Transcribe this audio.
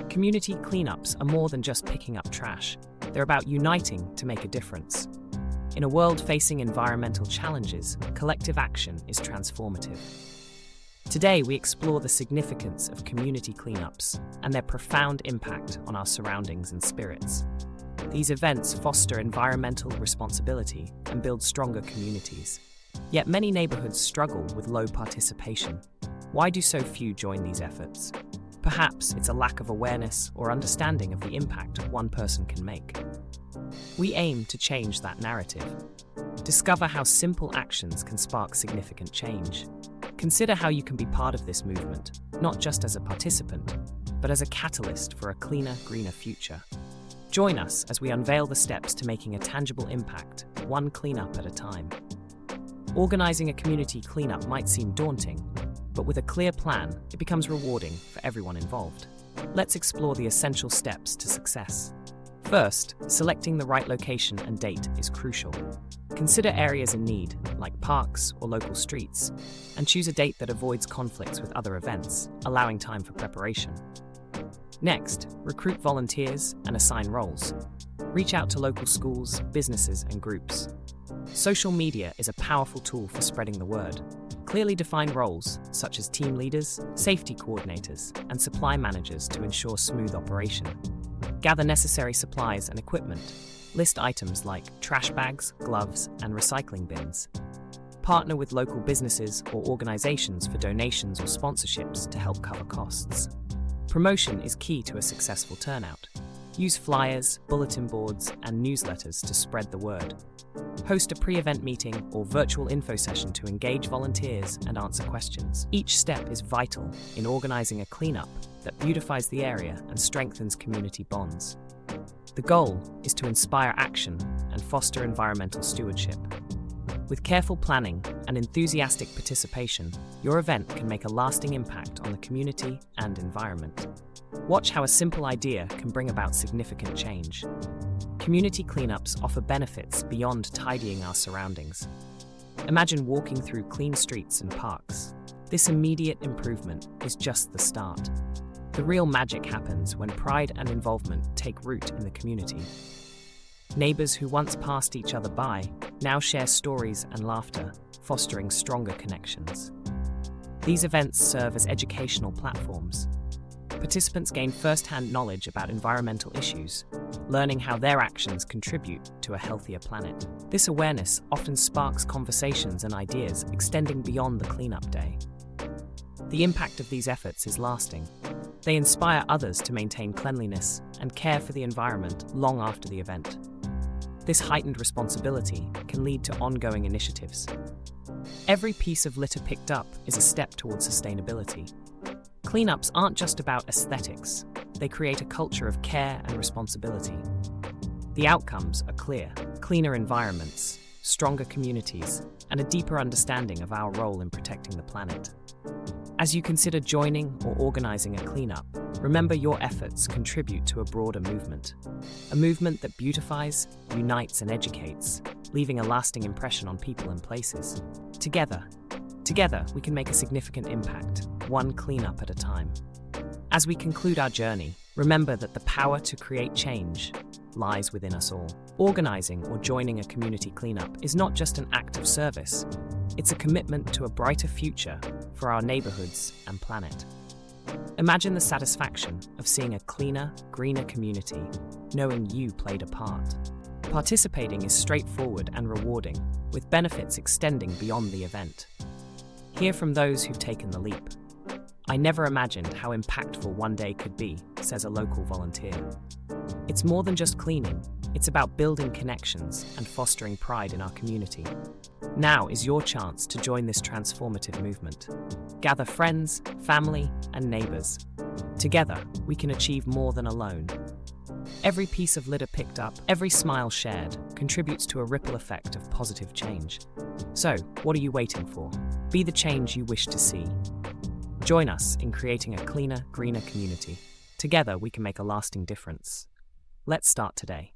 Community cleanups are more than just picking up trash. They're about uniting to make a difference. In a world facing environmental challenges, collective action is transformative. Today, we explore the significance of community cleanups and their profound impact on our surroundings and spirits. These events foster environmental responsibility and build stronger communities. Yet many neighborhoods struggle with low participation. Why do so few join these efforts? Perhaps it's a lack of awareness or understanding of the impact one person can make. We aim to change that narrative. Discover how simple actions can spark significant change. Consider how you can be part of this movement, not just as a participant, but as a catalyst for a cleaner, greener future. Join us as we unveil the steps to making a tangible impact, one cleanup at a time. Organizing a community cleanup might seem daunting, but with a clear plan, it becomes rewarding for everyone involved. Let's explore the essential steps to success. First, selecting the right location and date is crucial. Consider areas in need, like parks or local streets, and choose a date that avoids conflicts with other events, allowing time for preparation. Next, recruit volunteers and assign roles. Reach out to local schools, businesses, and groups. Social media is a powerful tool for spreading the word. Clearly define roles, such as team leaders, safety coordinators, and supply managers to ensure smooth operation. Gather necessary supplies and equipment. List items like trash bags, gloves, and recycling bins. Partner with local businesses or organizations for donations or sponsorships to help cover costs. Promotion is key to a successful turnout. Use flyers, bulletin boards, and newsletters to spread the word. Host a pre-event meeting or virtual info session to engage volunteers and answer questions. Each step is vital in organizing a cleanup that beautifies the area and strengthens community bonds. The goal is to inspire action and foster environmental stewardship. With careful planning and enthusiastic participation, your event can make a lasting impact on the community and environment. Watch how a simple idea can bring about significant change. Community cleanups offer benefits beyond tidying our surroundings. Imagine walking through clean streets and parks. This immediate improvement is just the start. The real magic happens when pride and involvement take root in the community. Neighbors who once passed each other by now share stories and laughter, fostering stronger connections. These events serve as educational platforms. Participants gain first-hand knowledge about environmental issues, learning how their actions contribute to a healthier planet. This awareness often sparks conversations and ideas extending beyond the cleanup day. The impact of these efforts is lasting. They inspire others to maintain cleanliness and care for the environment long after the event. This heightened responsibility can lead to ongoing initiatives. Every piece of litter picked up is a step towards sustainability. Cleanups aren't just about aesthetics. They create a culture of care and responsibility. The outcomes are clear: cleaner environments, stronger communities, and a deeper understanding of our role in protecting the planet. As you consider joining or organizing a cleanup, remember your efforts contribute to a broader movement. A movement that beautifies, unites, and educates, leaving a lasting impression on people and places. Together, we can make a significant impact, one cleanup at a time. As we conclude our journey, remember that the power to create change lies within us all. Organizing or joining a community cleanup is not just an act of service. It's a commitment to a brighter future for our neighborhoods and planet. Imagine the satisfaction of seeing a cleaner, greener community, knowing you played a part. Participating is straightforward and rewarding, with benefits extending beyond the event. Hear from those who've taken the leap. "I never imagined how impactful one day could be," says a local volunteer. It's more than just cleaning. It's about building connections and fostering pride in our community. Now is your chance to join this transformative movement. Gather friends, family, and neighbors. Together, we can achieve more than alone. Every piece of litter picked up, every smile shared, contributes to a ripple effect of positive change. So, what are you waiting for? Be the change you wish to see. Join us in creating a cleaner, greener community. Together, we can make a lasting difference. Let's start today.